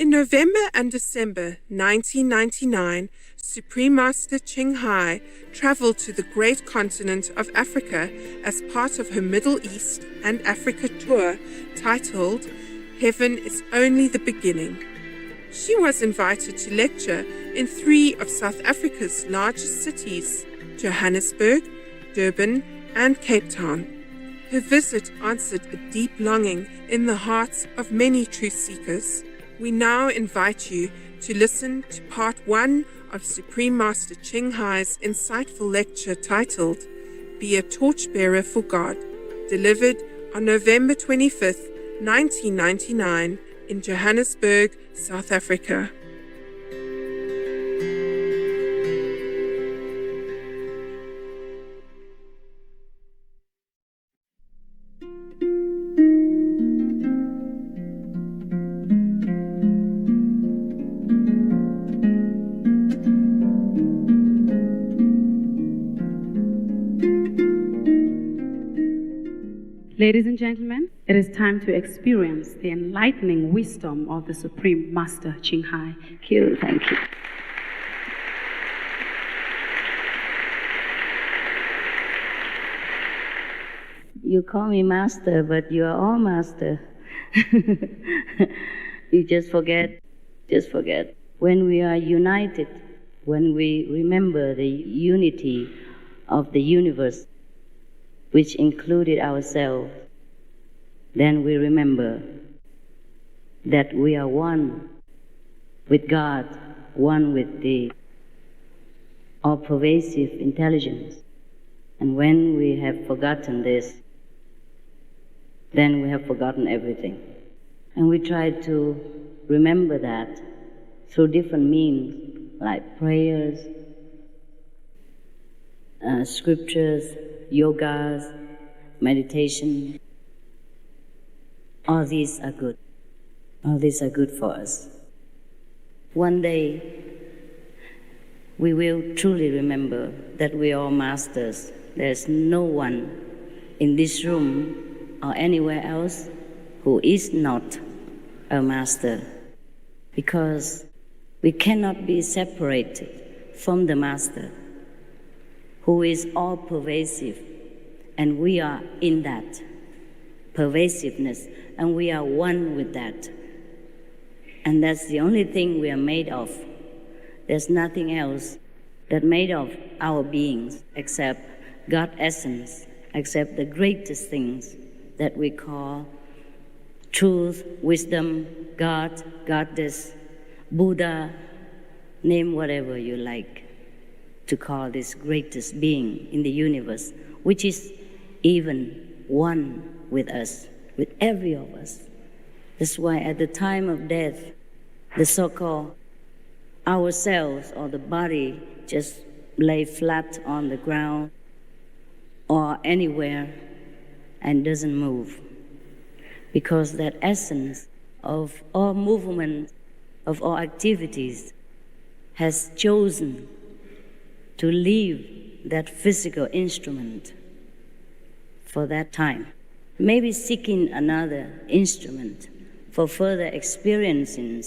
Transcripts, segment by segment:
In November and December 1999, Supreme Master Ching Hai traveled to the great continent of Africa as part of her Middle East and Africa tour titled Heaven is Only the Beginning. She was invited to lecture in 3 of South Africa's largest cities, Johannesburg, Durban, and Cape Town. Her visit answered a deep longing in the hearts of many truth seekers. We now invite you to listen to part 1 of Supreme Master Ching Hai's insightful lecture titled Be a Torchbearer for God, delivered on November 25th, 1999 in Johannesburg, South Africa. Ladies and gentlemen, it is time to experience the enlightening wisdom of the Supreme Master Ching Hai. Thank you, thank you. You call me master, but you are all master. You just forget. When we are united, when we remember the unity of the universe, which included ourselves, then we remember that we are one with God, one with the all-pervasive intelligence. And when we have forgotten this, then we have forgotten everything. And we try to remember that through different means, like prayers, scriptures, yogas, meditation. All these are good. All these are good for us. One day, we will truly remember that we are all masters. There's no one in this room or anywhere else who is not a master, because we cannot be separated from the master, who is all-pervasive, and we are in that pervasiveness, and we are one with that. And that's the only thing we are made of. There's nothing else that made of our beings except God's essence, except the greatest things that we call truth, wisdom, God, Goddess, Buddha, name whatever you like to call this greatest being in the universe, which is even one with us, with every of us. That's why at the time of death, the so-called ourselves or the body just lay flat on the ground or anywhere and doesn't move, because that essence of all movement, of all activities, has chosen to leave that physical instrument for that time, maybe seeking another instrument for further experiencing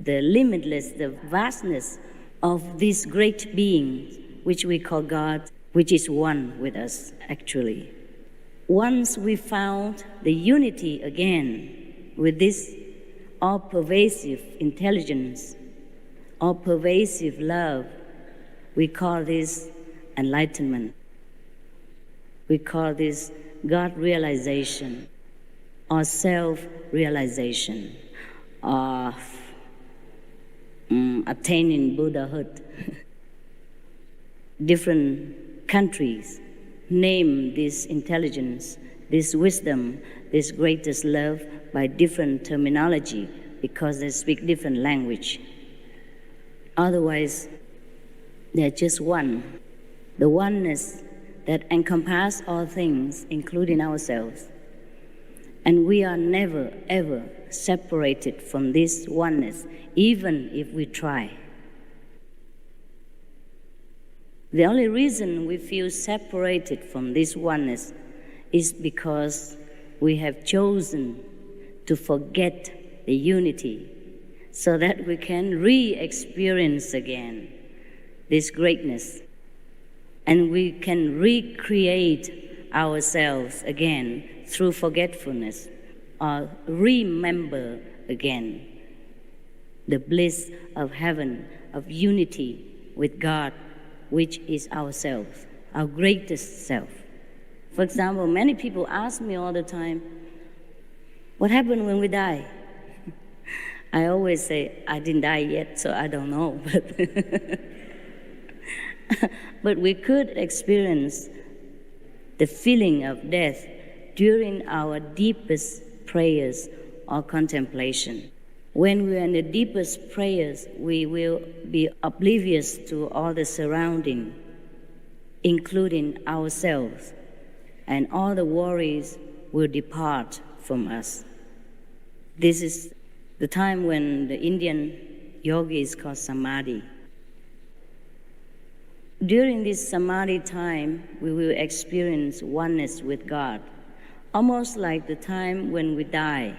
the limitless, the vastness of this great being, which we call God, which is one with us, actually. Once we found the unity again with this all-pervasive intelligence, all-pervasive love, we call this enlightenment. We call this God realization or self-realization of attaining Buddhahood. Different countries name this intelligence, this wisdom, this greatest love by different terminology because they speak different language. Otherwise, they're just one, the oneness that encompasses all things, including ourselves. And we are never, ever separated from this oneness, even if we try. The only reason we feel separated from this oneness is because we have chosen to forget the unity so that we can re-experience again this greatness. And we can recreate ourselves again through forgetfulness, or remember again the bliss of heaven, of unity with God, which is ourselves, our greatest self. For example, many people ask me all the time, what happened when we die? I always say, I didn't die yet, so I don't know. But we could experience the feeling of death during our deepest prayers or contemplation. When we are in the deepest prayers, we will be oblivious to all the surrounding, including ourselves, and all the worries will depart from us. This is the time when the Indian yogi is called samadhi. During this samadhi time, we will experience oneness with God, almost like the time when we die.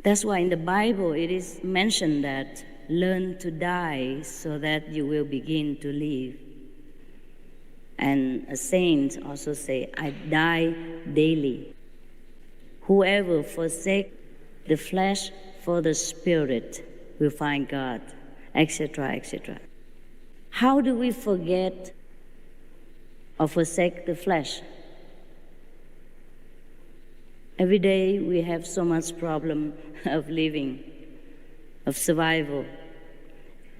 That's why in the Bible it is mentioned that learn to die so that you will begin to live. And a saint also say, I die daily. Whoever forsake the flesh for the spirit will find God, etc., etc. How do we forget or forsake the flesh? Every day we have so much problem of living, of survival.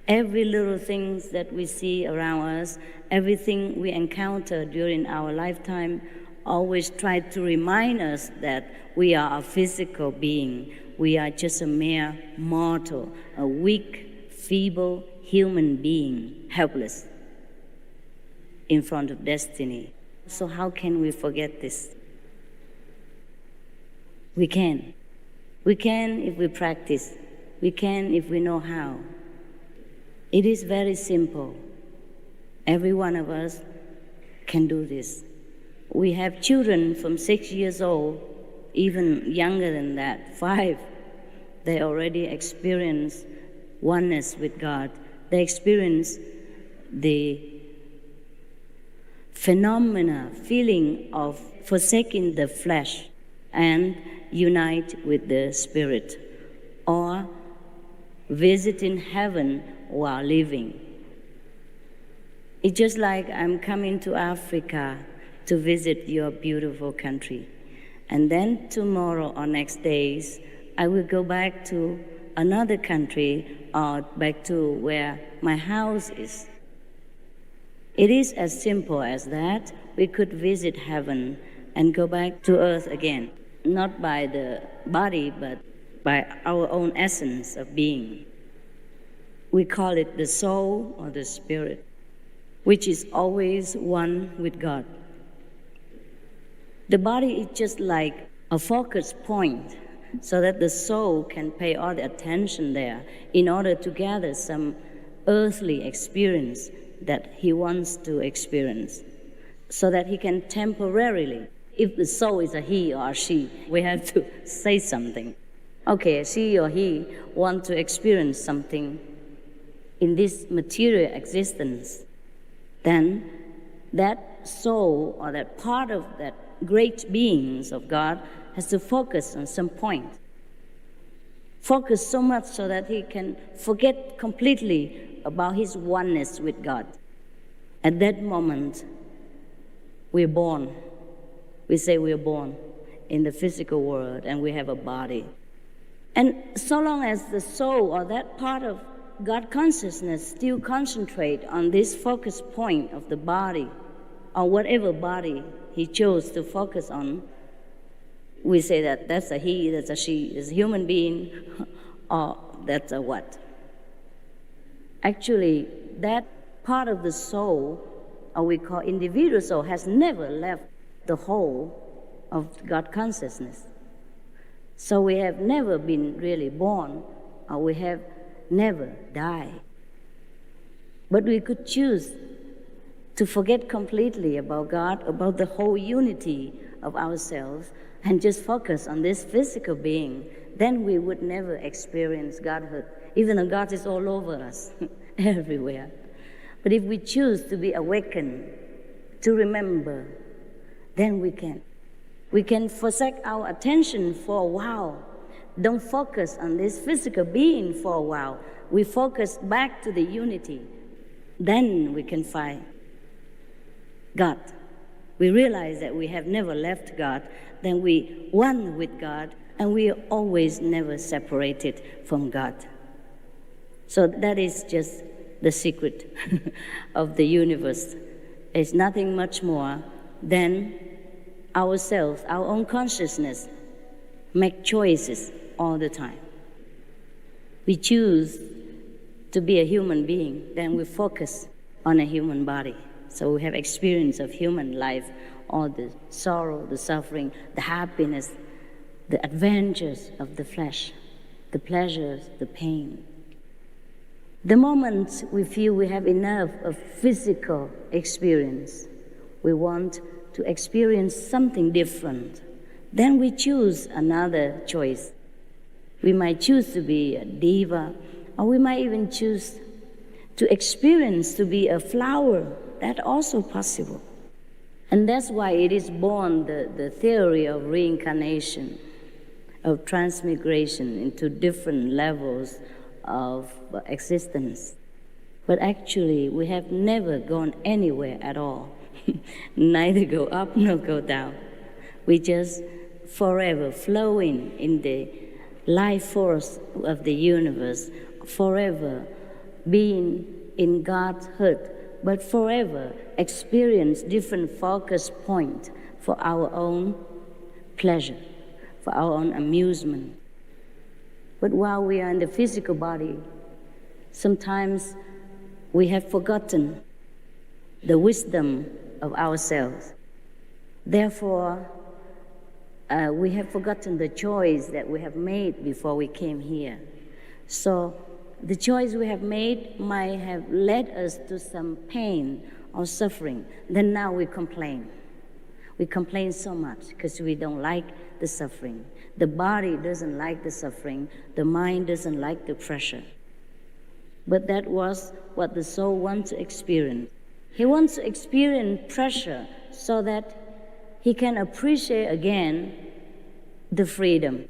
Every little things that we see around us, everything we encounter during our lifetime, always try to remind us that we are a physical being. We are just a mere mortal, a weak, feeble human being, helpless in front of destiny. So how can we forget this? We can. We can if we practice. We can if we know how. It is very simple. Every one of us can do this. We have children from 6 years old, even younger than that, 5. They already experience oneness with God. They experience the feeling of forsaking the flesh and unite with the spirit, or visiting heaven while living. It's just like I'm coming to Africa to visit your beautiful country. And then tomorrow or next days, I will go back to another country or back to where my house is. It is as simple as that. We could visit heaven and go back to earth again, not by the body, but by our own essence of being. We call it the soul or the spirit, which is always one with God. The body is just like a focus point so that the soul can pay all the attention there in order to gather some earthly experience that he wants to experience, so that he can temporarily, if the soul is a he or a she, we have to say something. Okay, she or he want to experience something in this material existence, then that soul or that part of that great beings of God has to focus on some point. Focus so much so that he can forget completely about his oneness with God. At that moment, we're born. We say we're born in the physical world and we have a body. And so long as the soul or that part of God consciousness still concentrate on this focus point of the body, or whatever body he chose to focus on, we say that that's a he, that's a she, that's a human being, or that's a what. Actually, that part of the soul, or we call individual soul, has never left the whole of God consciousness. So we have never been really born, or we have never died. But we could choose to forget completely about God, about the whole unity of ourselves, and just focus on this physical being then we would never experience Godhood, even though God is all over us, everywhere. But if we choose to be awakened, to remember, then we can. We can forsake our attention for a while. Don't focus on this physical being for a while. We focus back to the unity. Then we can find God. We realize that we have never left God. Then we one with God, and we are always never separated from God. So that is just the secret of the universe. It's nothing much more than ourselves, our own consciousness, make choices all the time. We choose to be a human being, then we focus on a human body. So we have experience of human life, all the sorrow, the suffering, the happiness, the adventures of the flesh, the pleasures, the pain. The moment we feel we have enough of physical experience, we want to experience something different, then we choose another choice. We might choose to be a diva, or we might even choose to experience to be a flower. That's also possible. And that's why it is born the theory of reincarnation, of transmigration into different levels of existence. But actually, we have never gone anywhere at all. Neither go up nor go down. We just forever flowing in the life force of the universe, forever being in Godhood, but forever experience different focus points for our own pleasure, for our own amusement. But while we are in the physical body, sometimes we have forgotten the wisdom of ourselves. Therefore, we have forgotten the choice that we have made before we came here. So the choice we have made might have led us to some pain or suffering. Then now we complain. We complain so much because we don't like the suffering. The body doesn't like the suffering. The mind doesn't like the pressure. But that was what the soul wants to experience. He wants to experience pressure so that he can appreciate again the freedom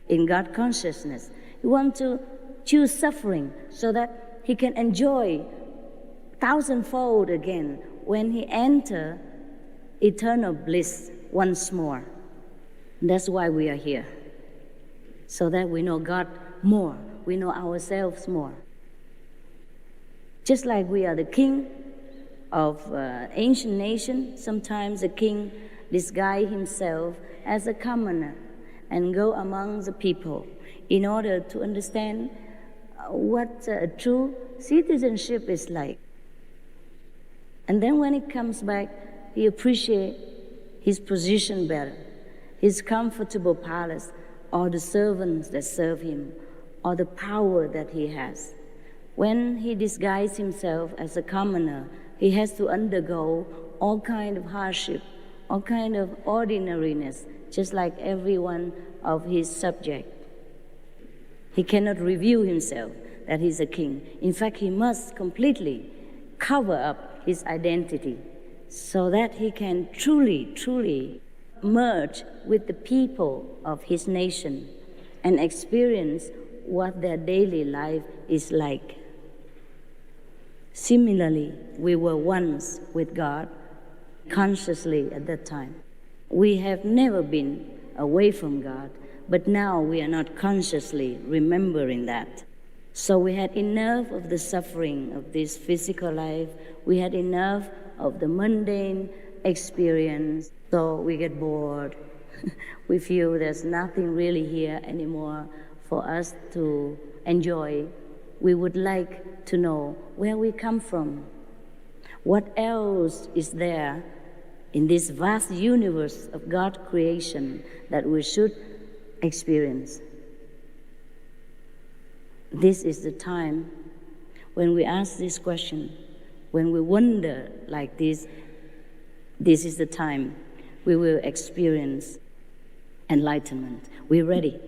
in God consciousness. He wants to choose suffering so that he can enjoy thousandfold again when he enters eternal bliss once more. That's why we are here, so that we know God more, we know ourselves more. Just like we are the king of ancient nation, sometimes a king disguise himself as a commoner and go among the people in order to understand what true citizenship is like. And then when he comes back, he appreciates his position better, his comfortable palace, or the servants that serve him, or the power that he has. When he disguises himself as a commoner, he has to undergo all kind of hardship, all kind of ordinariness, just like every one of his subjects. He cannot reveal himself that he's a king. In fact, he must completely cover up his identity so that he can truly merge with the people of his nation and experience what their daily life is like. Similarly, we were once with God consciously at that time. We have never been away from God, but now we are not consciously remembering that. So we had enough of the suffering of this physical life. We had enough of the mundane experience. So we get bored. We feel there's nothing really here anymore for us to enjoy. We would like to know where we come from. What else is there in this vast universe of God's creation that we should experience? This is the time when we ask this question, when we wonder like this is the time we will experience enlightenment. We're ready.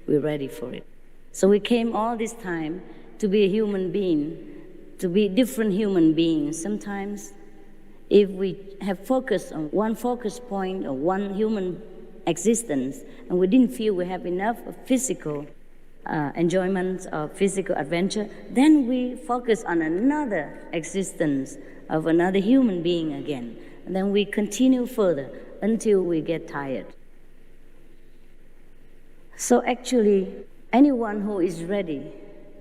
We're ready for it. So we came all this time to be a human being, to be different human beings. Sometimes if we have focused on one focus point or one human existence, and we didn't feel we have enough of physical enjoyment or physical adventure, then we focus on another existence of another human being again. And then we continue further until we get tired. So actually, anyone who is ready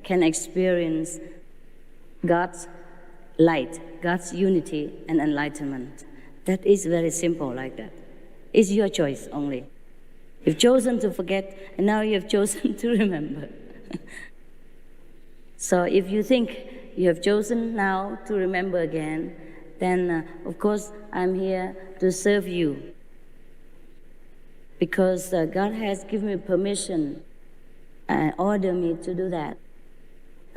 can experience God's light, God's unity and enlightenment. That is very simple like that. It's your choice only. You've chosen to forget, and now you have chosen to remember. So if you think you have chosen now to remember again, then of course I'm here to serve you. Because God has given me permission and ordered me to do that.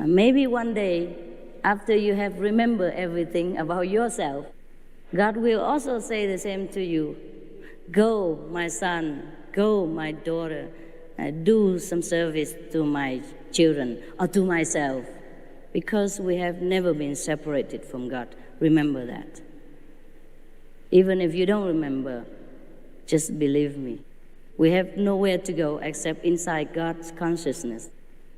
Maybe one day, after you have remembered everything about yourself, God will also say the same to you. Go, my son, go, my daughter, do some service to my children or to myself, because we have never been separated from God. Remember that. Even if you don't remember, just believe me. We have nowhere to go except inside God's consciousness.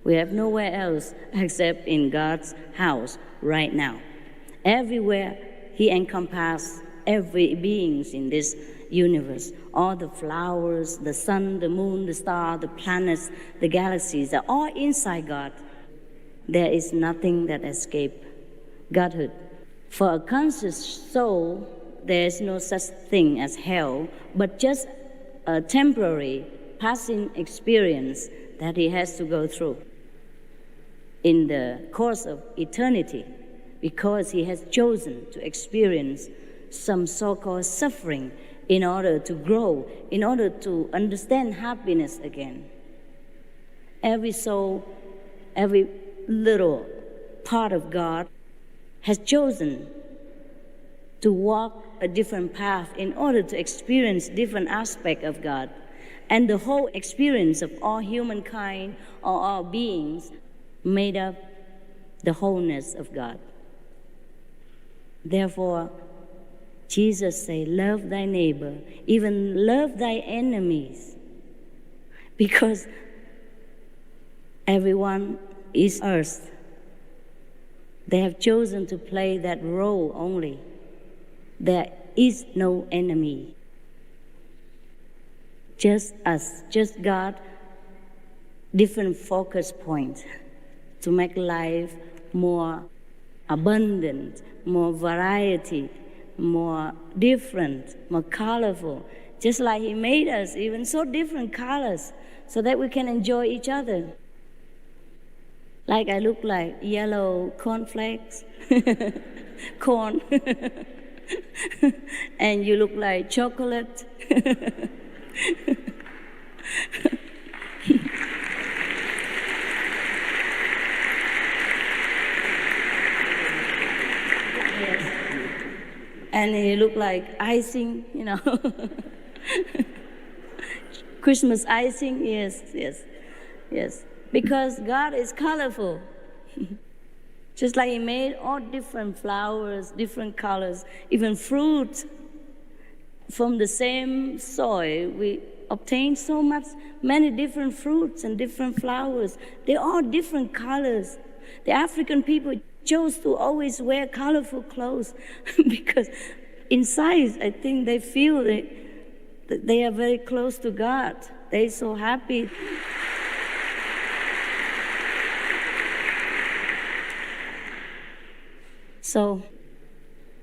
We have nowhere else except in God's house right now. Everywhere He encompasses every being in this universe. All the flowers, the sun, the moon, the star, the planets, the galaxies are all inside God. There is nothing that escapes Godhood. For a conscious soul, there is no such thing as hell, but just a temporary passing experience that he has to go through in the course of eternity, because he has chosen to experience some so-called suffering in order to grow, in order to understand happiness again. Every soul, every little part of God has chosen to walk a different path in order to experience different aspects of God. And the whole experience of all humankind or all beings made up the wholeness of God. Therefore, Jesus said, love thy neighbor, even love thy enemies, because everyone is earth. They have chosen to play that role only. There is no enemy. Just us, just God, different focus points to make life more abundant, more variety, more different, more colorful. Just like He made us, even so different colors, so that we can enjoy each other. Like I look like yellow cornflakes, corn, and you look like chocolate. And you look like icing, you know. Christmas icing, yes. Because God is colorful. Just like He made all different flowers, different colors, even fruit. From the same soil, we obtain so many different fruits and different flowers. They're all different colors. The African people chose to always wear colorful clothes because inside, I think they feel that they are very close to God. They're so happy. So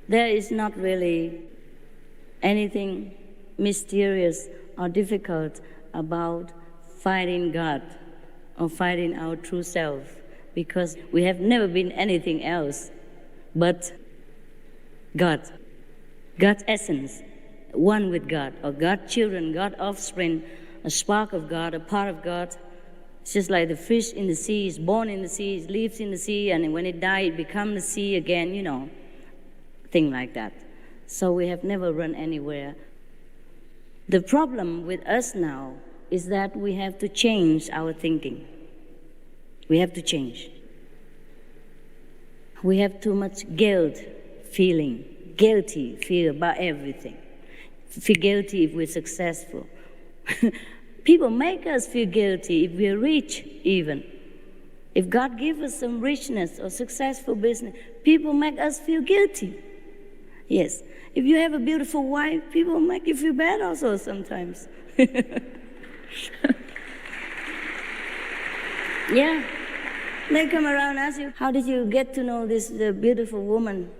there is not really anything mysterious or difficult about finding God or finding our true self, because we have never been anything else but God, God's essence, one with God, or God's children, God's offspring, a spark of God, a part of God. It's just like the fish in the sea is born in the sea, it lives in the sea, and when it dies, it becomes the sea again, you know, thing like that. So we have never run anywhere. The problem with us now, is that we have to change our thinking. We have to change. We have too much guilty feel about everything. Feel guilty if we're successful. People make us feel guilty if we're rich even. If God gives us some richness or successful business, people make us feel guilty. Yes. If you have a beautiful wife, people make you feel bad also sometimes. Yeah. They come around and ask you, how did you get to know this beautiful woman?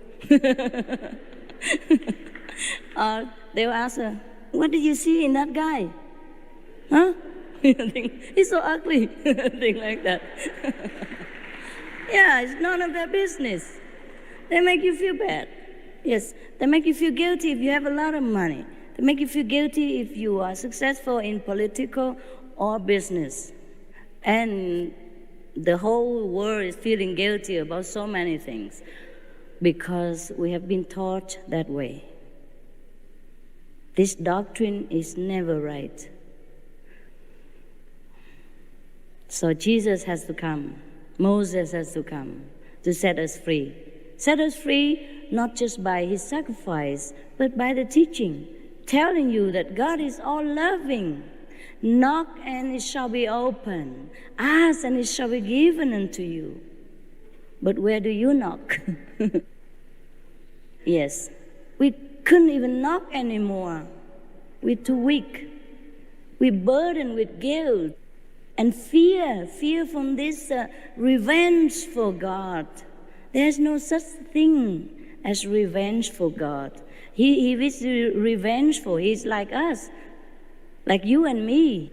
Or they'll ask her, what did you see in that guy? Huh? He's so ugly. Thing like that. Yeah, it's none of their business. They make you feel bad. Yes, they make you feel guilty if you have a lot of money. They make you feel guilty if you are successful in political or business. And the whole world is feeling guilty about so many things because we have been taught that way. This doctrine is never right. So Jesus has to come. Moses has to come to set us free. Set us free not just by his sacrifice, but by the teaching, telling you that God is all-loving. Knock and it shall be opened. Ask and it shall be given unto you. But where do you knock? Yes, we couldn't even knock anymore. We're too weak. We're burdened with guilt and fear from this revengeful God. There's no such thing as revengeful God. He is revengeful. He's like us, like you and me.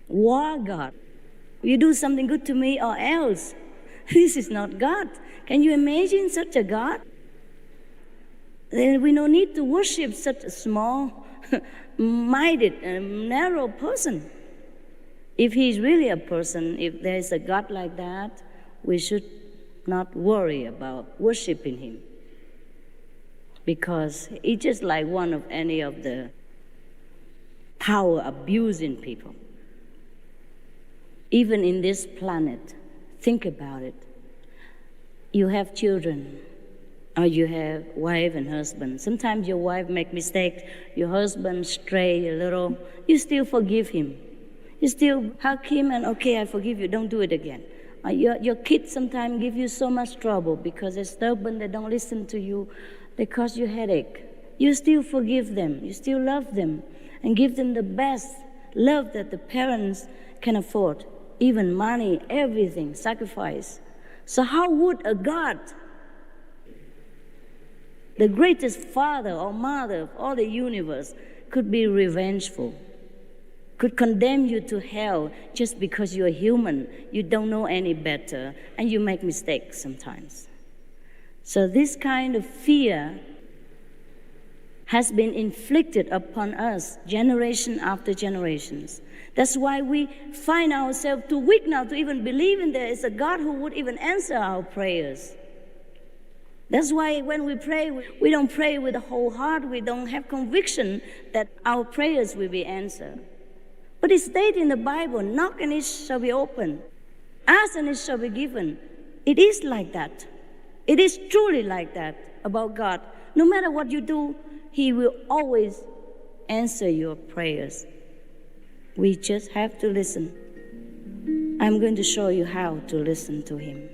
War God. You do something good to me or else. This is not God. Can you imagine such a God? Then we don't need to worship such a small-minded and narrow person. If he's really a person, if there's a God like that, we should not worry about worshiping him. Because he's just like one of any of the power abusing people. Even in this planet, think about it. You have children, or you have wife and husband. Sometimes your wife make mistakes, your husband stray a little, you still forgive him. You still hug him and, okay, I forgive you, don't do it again. Your kids sometimes give you so much trouble because they're stubborn, they don't listen to you, they cause you headache. You still forgive them, you still love them, and give them the best love that the parents can afford. Even money, everything, sacrifice. So how would a God, the greatest father or mother of all the universe, could be revengeful? Could condemn you to hell just because you're human, you don't know any better, and you make mistakes sometimes. So this kind of fear has been inflicted upon us generation after generations. That's why we find ourselves too weak now to even believe in there is a God who would even answer our prayers. That's why when we pray, we don't pray with a whole heart. We don't have conviction that our prayers will be answered. But it states in the Bible, knock and it shall be opened. Ask and it shall be given. It is like that. It is truly like that about God. No matter what you do, he will always answer your prayers. We just have to listen. I'm going to show you how to listen to him.